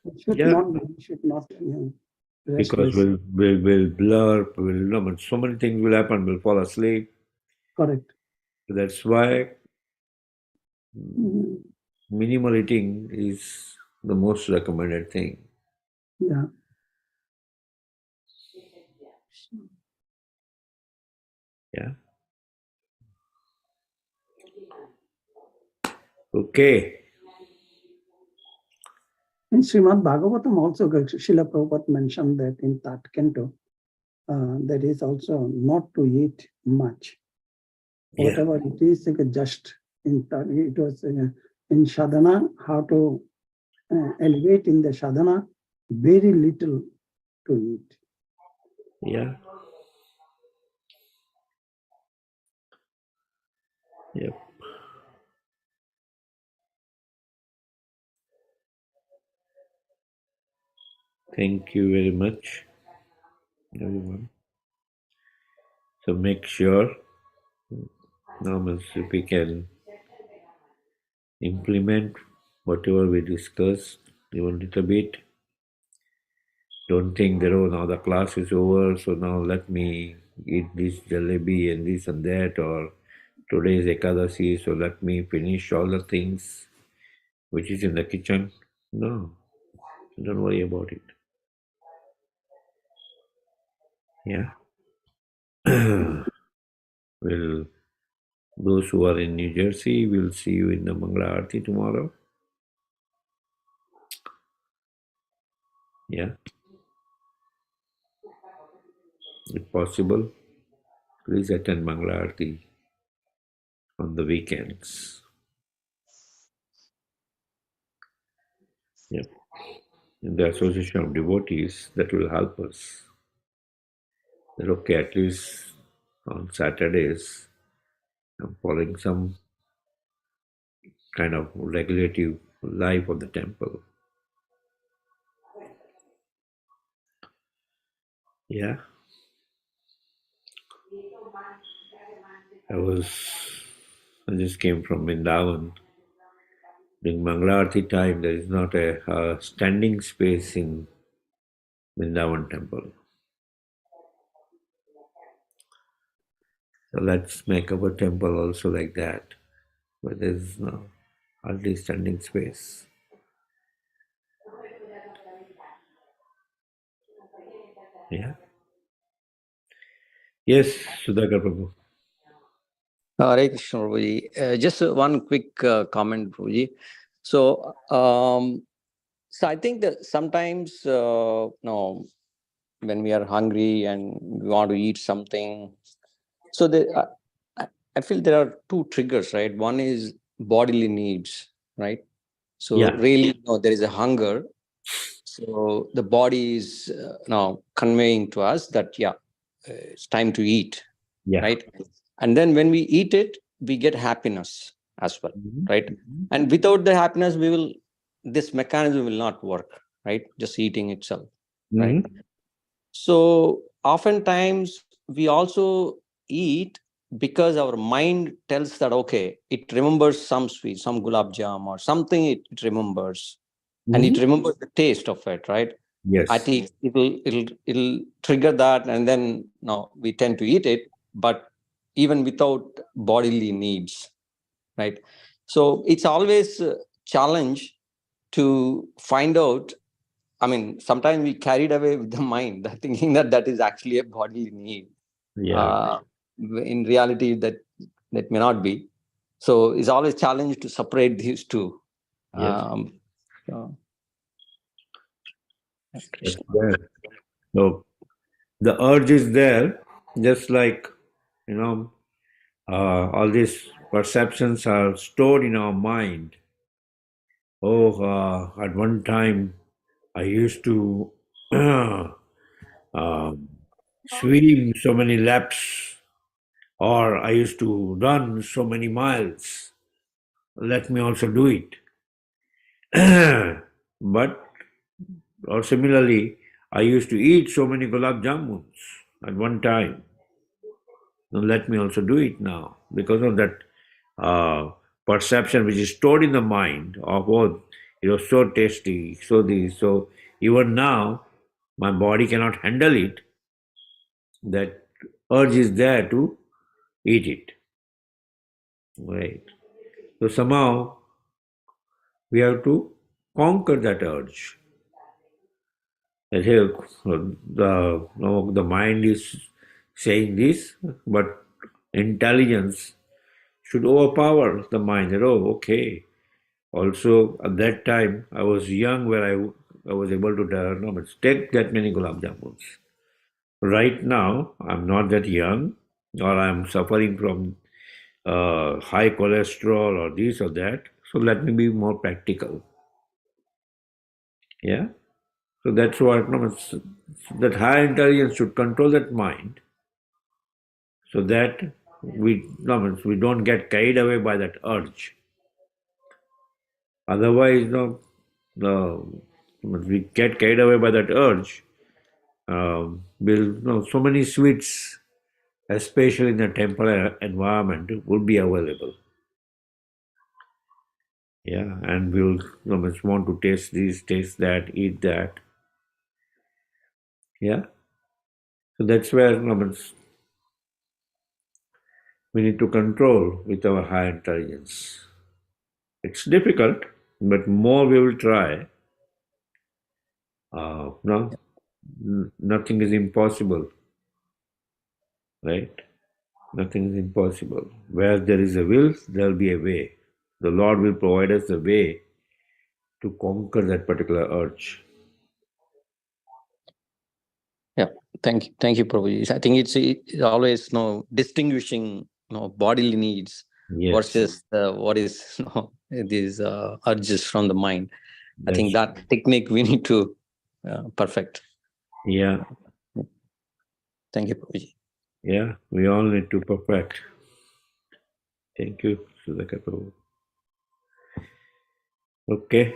It should Yeah. not be, should not be. Because Restless. we'll blur, so many things will happen, we'll fall asleep. Correct. That's why Mhm. minimal eating is the most recommended thing. Yeah. Yeah. Okay. In Srimad Bhagavatam also, Srila Prabhupada mentioned that in that canto, that is also not to eat much. Yeah. Whatever it is, just in that, it was in sadhana, how to elevate in the sadhana, very little to eat. Yeah. Yep. Thank you very much, everyone. So make sure if we can implement whatever we discussed, even a little bit. Don't think that, oh, now the class is over, so now let me eat this jalebi and this and that, or today is Ekadasi, so let me finish all the things which is in the kitchen. No, don't worry about it. Yeah. Well, those who are in New Jersey, we'll see you in the Mangala Aarti tomorrow. Yeah. If possible, please attend Mangala Aarti on the weekends. Yep. In the Association of Devotees, that will help us. That okay, at least on Saturdays, I'm following some kind of regulative life of the temple. Yeah. I just came from Vrindavan. During Mangalarti time, there is not a standing space in Vrindavan temple. So let's make our temple also like that, where there is no hardly standing space. Yeah. Yes, Sudhakar Prabhu. Hare Krishna, Prabhuji. Just one quick comment, Prabhuji. So, so I think that sometimes, when we are hungry and we want to eat something, so I feel there are two triggers, right? One is bodily needs, right? So Yeah. really, there is a hunger. So the body is now conveying to us that, it's time to eat, Yeah. right? And then when we eat it, we get happiness as well, right? And without the happiness, this mechanism will not work, right? Just eating itself, right? So oftentimes we also eat because our mind tells that, okay, it remembers some sweet, some gulab jam or something it remembers, and it remembers the taste of it, right? Yes. I think it'll trigger that, and then we tend to eat it, but even without bodily needs, right? So it's always a challenge to find out. I mean, sometimes we carried away with the mind, thinking that is actually a bodily need. Yeah. In reality, that may not be. So it's always challenge to separate these two. Yes. So, It's there. So the urge is there, just like, all these perceptions are stored in our mind. At one time I used to swim so many laps, or I used to run so many miles. Let me also do it. But, or similarly, I used to eat so many gulab jamuns at one time. Now let me also do it now, because of that perception which is stored in the mind of, oh, it was so tasty, so this, so even now my body cannot handle it. That urge is there to eat it. Right. So somehow we have to conquer that urge. That hey, the mind is saying this, but intelligence should overpower the mind. That, oh, okay. Also, at that time, I was young where I was able to take that many gulab jamuns. Right now, I'm not that young, or I'm suffering from high cholesterol or this or that. So let me be more practical. Yeah. So that's what that high intelligence should control that mind, so that we don't get carried away by that urge. Otherwise, we get carried away by that urge. So many sweets, especially in the temple environment, will be available. Yeah, and we'll want to taste this, taste that, eat that. Yeah, so that's where we need to control with our high intelligence. It's difficult, but more we will try. No, nothing is impossible, right? Nothing is impossible. Where there is a will, there will be a way. The Lord will provide us a way to conquer that particular urge. yeah, thank you, Prabhuji. I think it's always distinguishing bodily needs versus what is these urges from the mind. I think that technique we need to perfect. Yeah. Thank you, Prabhuji. Yeah, we all need to perfect. Thank you, Sudhakar Prabhu. Okay,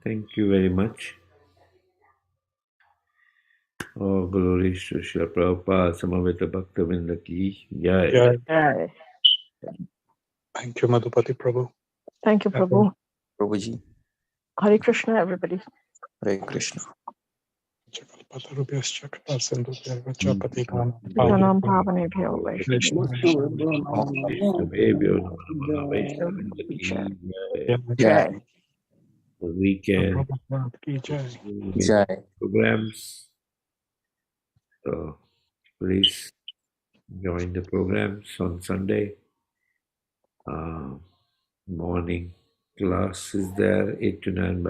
thank you very much. Oh, glory to Srila Prabhupada, Samaveta Bhaktavinda ki jai. Yeah. Yeah. Thank you, Madhupati Prabhu. Thank you, Prabhu. Prabhuji. Hare Krishna, everybody. Hare Krishna. Pitanam Bhavanebhyo Vaishnavyo. Vaishnavebhyo Namo Vaishnavendra ki jai. Jai. The weekend Jai. programs. So please join the programs on Sunday. Morning class is there, 8 to 9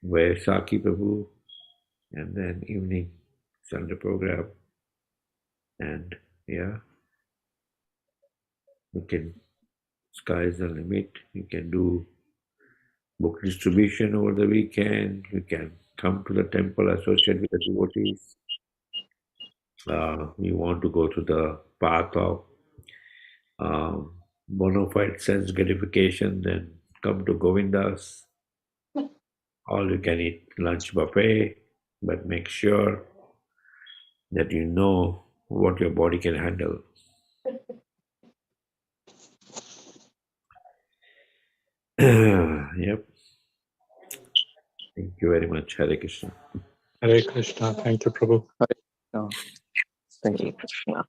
by Saki Prabhu, and then evening Sunday program. And yeah, you can, sky's the limit. You can do book distribution over the weekend. You can come to the temple, associate with the devotees. You want to go to the path of bona fide sense gratification, then come to Govinda's. All you can eat lunch buffet, but make sure that you know what your body can handle. Yep. Thank you very much. Hare Krishna. Hare Krishna. Thank you, Prabhu. Thank you. Hare Krishna.